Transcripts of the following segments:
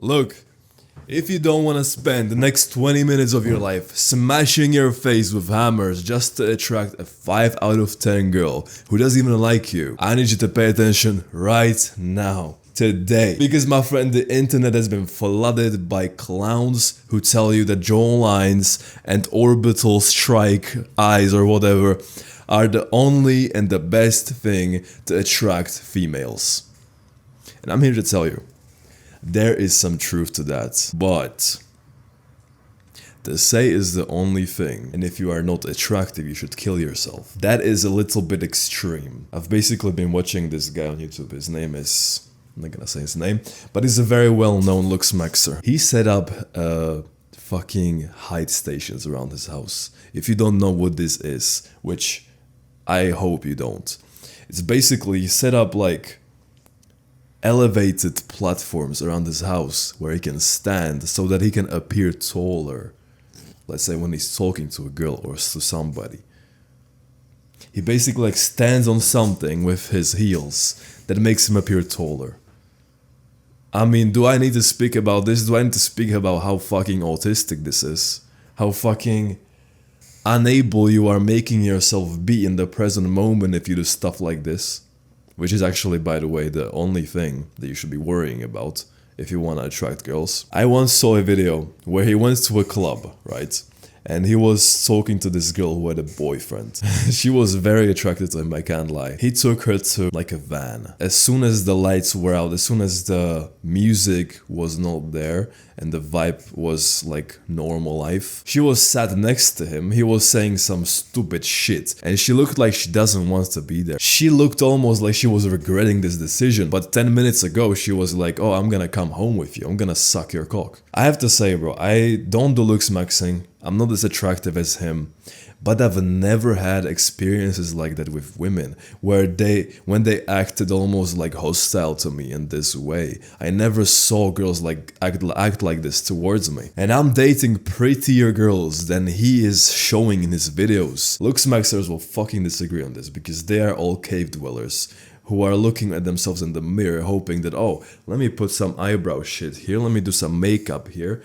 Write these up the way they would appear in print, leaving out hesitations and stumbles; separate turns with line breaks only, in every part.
Look, if you don't want to spend the next 20 minutes of your life smashing your face with hammers just to attract a 5 out of 10 girl who doesn't even like you, I need you to pay attention right now. Today. Because my friend, the internet has been flooded by clowns who tell you that jaw lines and orbital strike eyes or whatever are the only and the best thing to attract females. And I'm here to tell you, there is some truth to that, but to say is the only thing, and if you are not attractive, you should kill yourself. That is a little bit extreme. I've basically been watching this guy on YouTube. His name is, I'm not gonna say his name, but he's a very well-known looksmaxxer. He set up fucking height stations around his house. If you don't know what this is, which I hope you don't, it's basically set up like elevated platforms around his house where he can stand so that he can appear taller. Let's say when he's talking to a girl or to somebody. He basically like stands on something with his heels that makes him appear taller. I mean, do I need to speak about this? Do I need to speak about how fucking autistic this is? How fucking unable you are making yourself be in the present moment if you do stuff like this? Which is actually, by the way, the only thing that you should be worrying about if you want to attract girls. I once saw a video where he went to a club, right? And he was talking to this girl who had a boyfriend. She was very attracted to him, I can't lie. He took her to like a van. As soon as the lights were out, as soon as the music was not there and the vibe was like normal life, she was sat next to him. He was saying some stupid shit and she looked like she doesn't want to be there. She looked almost like she was regretting this decision, but 10 minutes ago she was like, oh, I'm gonna come home with you, I'm gonna suck your cock. I have to say, bro, I don't do looks maxing. I'm not as attractive as him, but I've never had experiences like that with women, where when they acted almost like hostile to me in this way. I never saw girls like act like this towards me. And I'm dating prettier girls than he is showing in his videos. Looksmaxxers will fucking disagree on this, because they are all cave dwellers who are looking at themselves in the mirror hoping that, oh, let me put some eyebrow shit here, let me do some makeup here.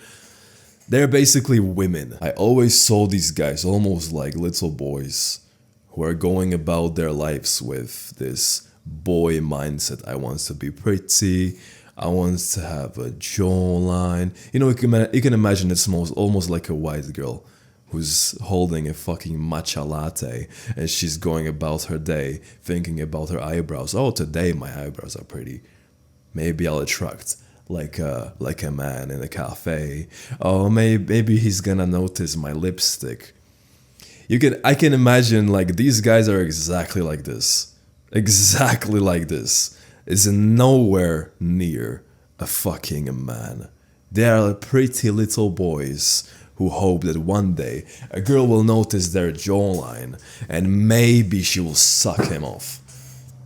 They're basically women. I always saw these guys almost like little boys who are going about their lives with this boy mindset. I want to be pretty, I want to have a jawline. You know, you can imagine it's almost like a white girl who's holding a fucking matcha latte and she's going about her day thinking about her eyebrows. Oh, today my eyebrows are pretty. Maybe I'll attract like a man in a cafe. Oh, maybe he's gonna notice my lipstick. I can imagine like these guys are exactly like this. Exactly like this. It's nowhere near a fucking man. They are pretty little boys who hope that one day a girl will notice their jawline and maybe she will suck him off.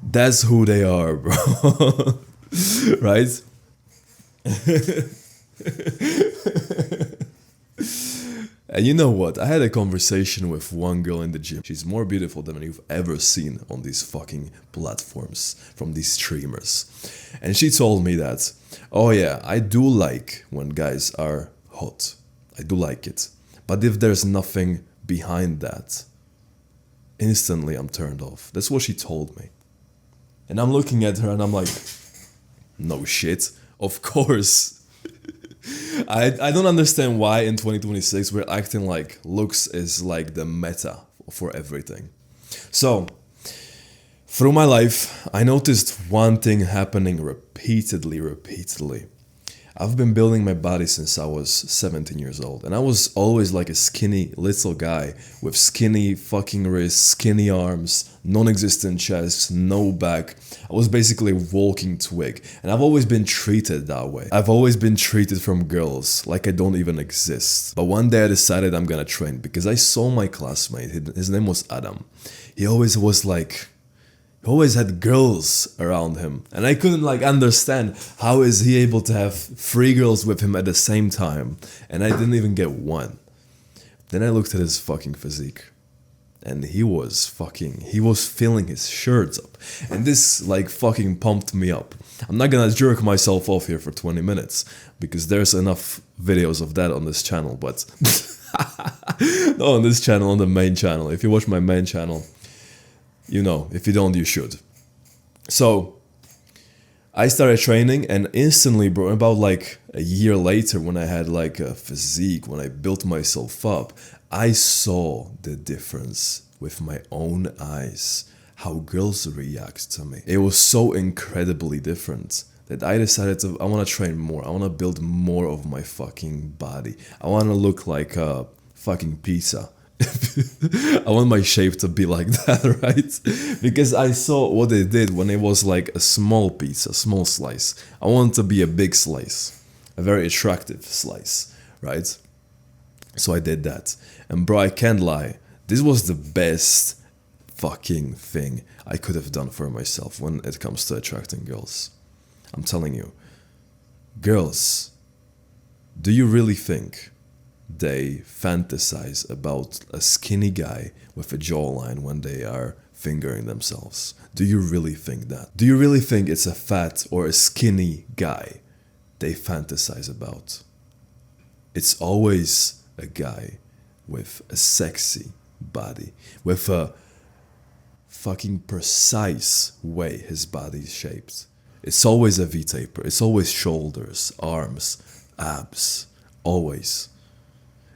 That's who they are, bro. Right? And you know what? I had a conversation with one girl in the gym. She's more beautiful than you've ever seen on these fucking platforms from these streamers. And she told me that, oh yeah, I do like when guys are hot. I do like it. But if there's nothing behind that, instantly I'm turned off. That's what she told me. And I'm looking at her and I'm like, no shit. Of course. I don't understand why in 2026 we're acting like looks is like the meta for everything. So, through my life, I noticed one thing happening repeatedly. I've been building my body since I was 17 years old, and I was always like a skinny little guy with skinny fucking wrists, skinny arms, non-existent chest, no back. I was basically a walking twig, and I've always been treated that way. I've always been treated from girls like I don't even exist. But one day I decided I'm gonna train because I saw my classmate, his name was Adam. He always had girls around him, and I couldn't like understand how is he able to have 3 girls with him at the same time, and I didn't even get one. Then I looked at his fucking physique. and he was filling his shirts up. And this like fucking pumped me up. I'm not gonna jerk myself off here for 20 minutes because there's enough videos of that on this channel, but not on this channel, on the main channel. If you watch my main channel, you know. If you don't, you should. So I started training, and instantly, bro, about like a year later, when I had like a physique, when I built myself up, I saw the difference with my own eyes, how girls react to me. It was so incredibly different that I decided I want to train more. I want to build more of my fucking body. I want to look like a fucking pizza. I want my shape to be like that, right? Because I saw what they did when it was like a small pizza, small slice. I want it to be a big slice, a very attractive slice, right? So I did that. And bro, I can't lie, this was the best fucking thing I could have done for myself when it comes to attracting girls. I'm telling you, girls, do you really think they fantasize about a skinny guy with a jawline when they are fingering themselves? Do you really think that? Do you really think it's a fat or a skinny guy they fantasize about? It's always a guy with a sexy body, with a fucking precise way his body is shaped. It's always a V-taper. It's always shoulders, arms, abs, always.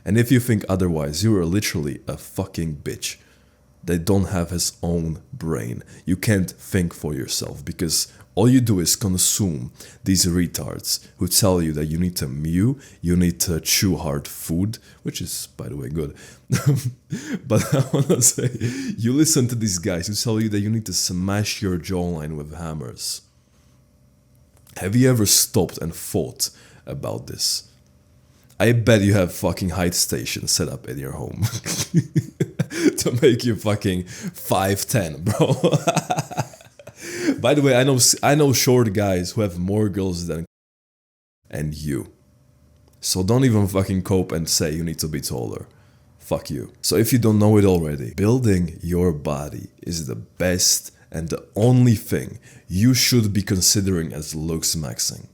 And if you think otherwise, you are literally a fucking bitch that don't have his own brain. You can't think for yourself because all you do is consume these retards who tell you that you need to mew, you need to chew hard food, which is, by the way, good. But I want to say, you listen to these guys who tell you that you need to smash your jawline with hammers. Have you ever stopped and thought about this? I bet you have fucking height stations set up in your home to make you fucking 5'10", bro. By the way, I know short guys who have more girls than and you. So don't even fucking cope and say you need to be taller. Fuck you. So if you don't know it already, building your body is the best and the only thing you should be considering as looks maxing.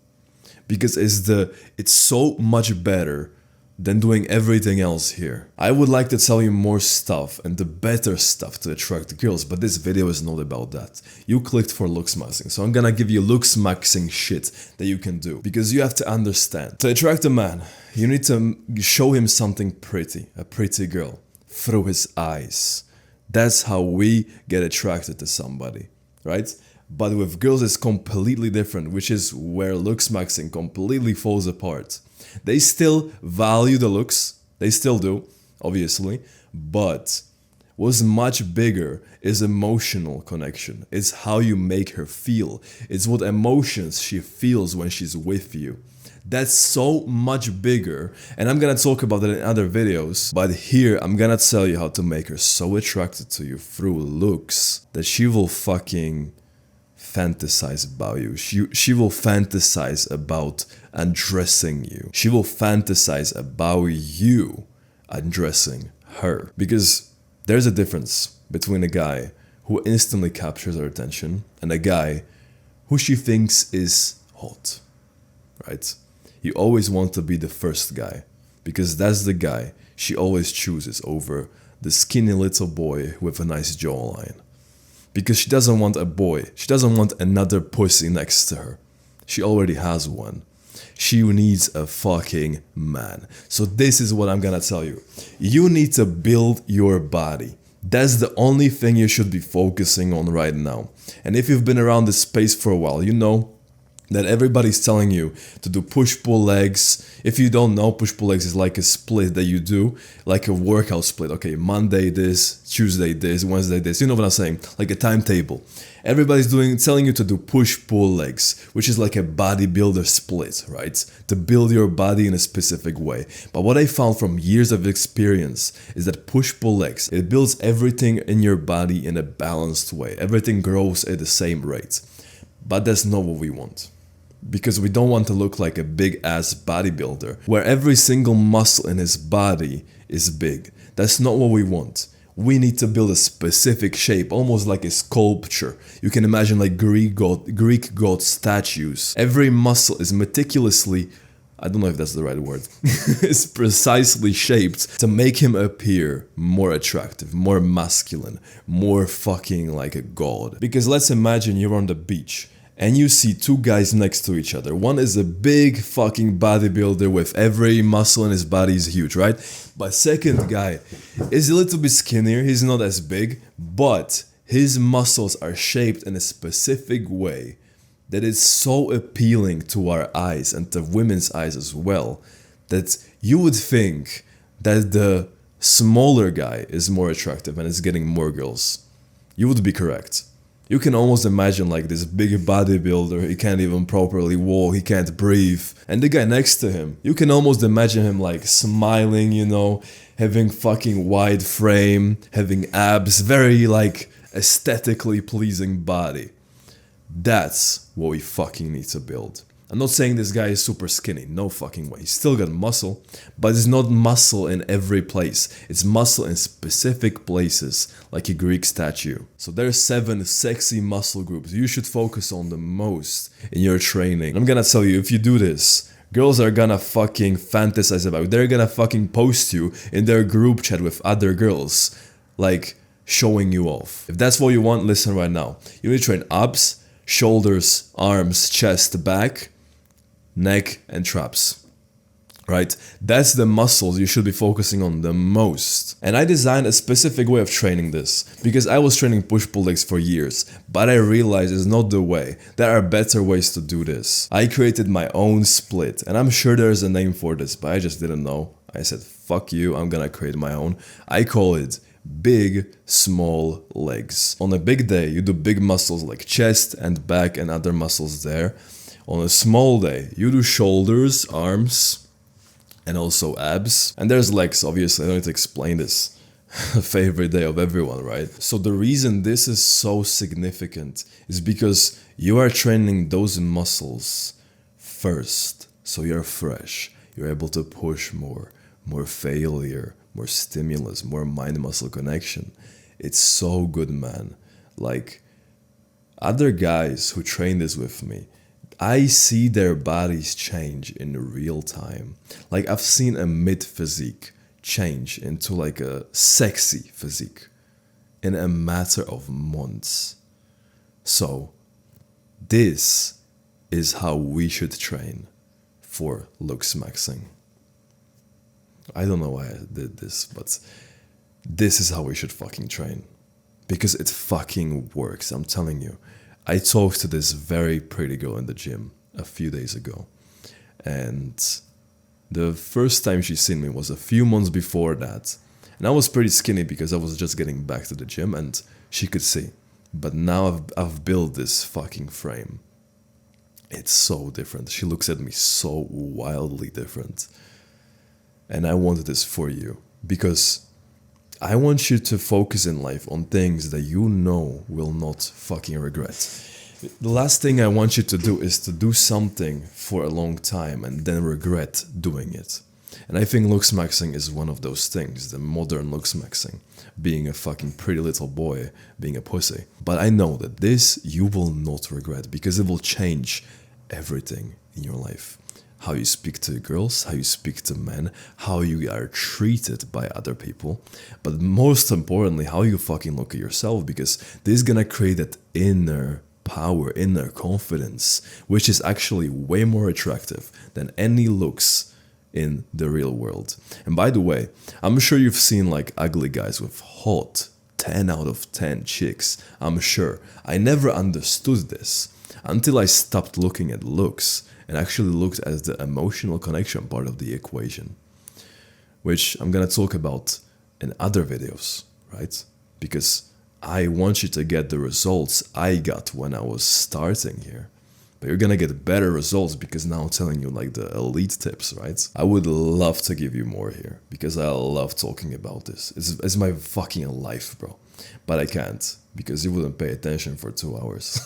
Because it's so much better than doing everything else here. I would like to tell you more stuff and the better stuff to attract girls, but this video is not about that. You clicked for looks maxing, so I'm gonna give you looks maxing shit that you can do. Because you have to understand, to attract a man, you need to show him something pretty, a pretty girl, through his eyes. That's how we get attracted to somebody, right? But with girls it's completely different, which is where looks maxing completely falls apart. They still value the looks, they still do, obviously, but what's much bigger is emotional connection. It's how you make her feel. It's what emotions she feels when she's with you. That's so much bigger, and I'm gonna talk about that in other videos, but here I'm gonna tell you how to make her so attracted to you through looks that she will fucking fantasize about you. She will fantasize about undressing you. She will fantasize about you undressing her. Because there's a difference between a guy who instantly captures her attention and a guy who she thinks is hot, right? You always want to be the first guy because that's the guy she always chooses over the skinny little boy with a nice jawline. Because she doesn't want a boy. She doesn't want another pussy next to her. She already has one. She needs a fucking man. So this is what I'm gonna tell you. You need to build your body. That's the only thing you should be focusing on right now. And if you've been around this space for a while, you know that everybody's telling you to do push-pull legs. If you don't know, push-pull legs is like a split that you do, like a workout split. Okay, Monday this, Tuesday this, Wednesday this. You know what I'm saying? Like a timetable. Everybody's telling you to do push-pull legs, which is like a bodybuilder split, right? To build your body in a specific way. But what I found from years of experience is that push-pull legs, it builds everything in your body in a balanced way. Everything grows at the same rate. But that's not what we want. Because we don't want to look like a big ass bodybuilder where every single muscle in his body is big. That's not what we want. we need to build a specific shape, almost like a sculpture. You can imagine like Greek god statues. Every muscle is meticulously, I don't know if that's the right word, is precisely shaped to make him appear more attractive, more masculine, more fucking like a god. Because let's imagine you're on the beach and you see two guys next to each other. One is a big fucking bodybuilder with every muscle in his body is huge, right? But second guy is a little bit skinnier, he's not as big, but his muscles are shaped in a specific way that is so appealing to our eyes and to women's eyes as well, that you would think that the smaller guy is more attractive and is getting more girls. You would be correct. You can almost imagine like this big bodybuilder, he can't even properly walk, he can't breathe. And the guy next to him, you can almost imagine him like smiling, you know, having fucking wide frame, having abs, very like aesthetically pleasing body. That's what we fucking need to build. I'm not saying this guy is super skinny, no fucking way. He's still got muscle, but it's not muscle in every place. It's muscle in specific places, like a Greek statue. So there's 7 sexy muscle groups you should focus on the most in your training. I'm gonna tell you, if you do this, girls are gonna fucking fantasize about it. They're gonna fucking post you in their group chat with other girls, like showing you off. If that's what you want, listen right now. You need to train abs, shoulders, arms, chest, back, neck and traps, right? That's the muscles you should be focusing on the most. And I designed a specific way of training this because I was training push-pull legs for years, but I realized it's not the way. There are better ways to do this. I created my own split, and I'm sure there's a name for this, but I just didn't know. I said, fuck you, I'm gonna create my own. I call it big, small legs. On a big day, you do big muscles like chest and back and other muscles there. On a small day, you do shoulders, arms, and also abs. And there's legs, obviously, I don't need to explain this. Favorite day of everyone, right? So the reason this is so significant is because you are training those muscles first. So you're fresh, you're able to push more failure, more stimulus, more mind-muscle connection. It's so good, man. Like, other guys who train this with me, I see their bodies change in real time. Like, I've seen a mid physique change into like a sexy physique in a matter of months. So this is how we should train for looksmaxxing. I don't know why I did this, but this is how we should fucking train. Because it fucking works, I'm telling you. I talked to this very pretty girl in the gym a few days ago. And the first time she seen me was a few months before that. And I was pretty skinny because I was just getting back to the gym and she could see. But now I've built this fucking frame. It's so different. She looks at me so wildly different. And I wanted this for you because I want you to focus in life on things that you know will not fucking regret. The last thing I want you to do is to do something for a long time and then regret doing it. And I think looksmaxxing is one of those things, the modern looksmaxxing, being a fucking pretty little boy, being a pussy. But I know that this you will not regret because it will change everything in your life. How you speak to girls, how you speak to men, how you are treated by other people, but most importantly, how you fucking look at yourself, because this is gonna create that inner power, inner confidence, which is actually way more attractive than any looks in the real world. And by the way, I'm sure you've seen like ugly guys with hot 10 out of 10 chicks. I'm sure. I never understood this until I stopped looking at looks and actually looked at the emotional connection part of the equation, which I'm gonna talk about in other videos, right? Because I want you to get the results I got when I was starting here. But you're gonna get better results because now I'm telling you like the elite tips, right? I would love to give you more here because I love talking about this. It's my fucking life, bro. But I can't because you wouldn't pay attention for 2 hours.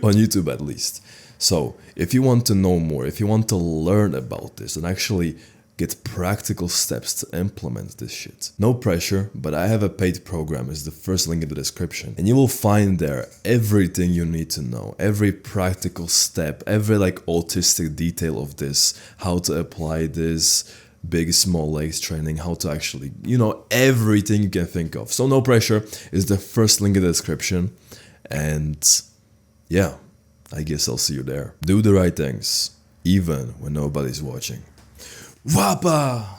On YouTube at least. So if you want to know more, if you want to learn about this and actually get practical steps to implement this shit. No pressure, but I have a paid program, is the first link in the description. And you will find there everything you need to know, every practical step, every like autistic detail of this, how to apply this, big small legs training, how to actually, you know, everything you can think of. So no pressure is the first link in the description. And yeah, I guess I'll see you there. Do the right things, even when nobody's watching. Wapa!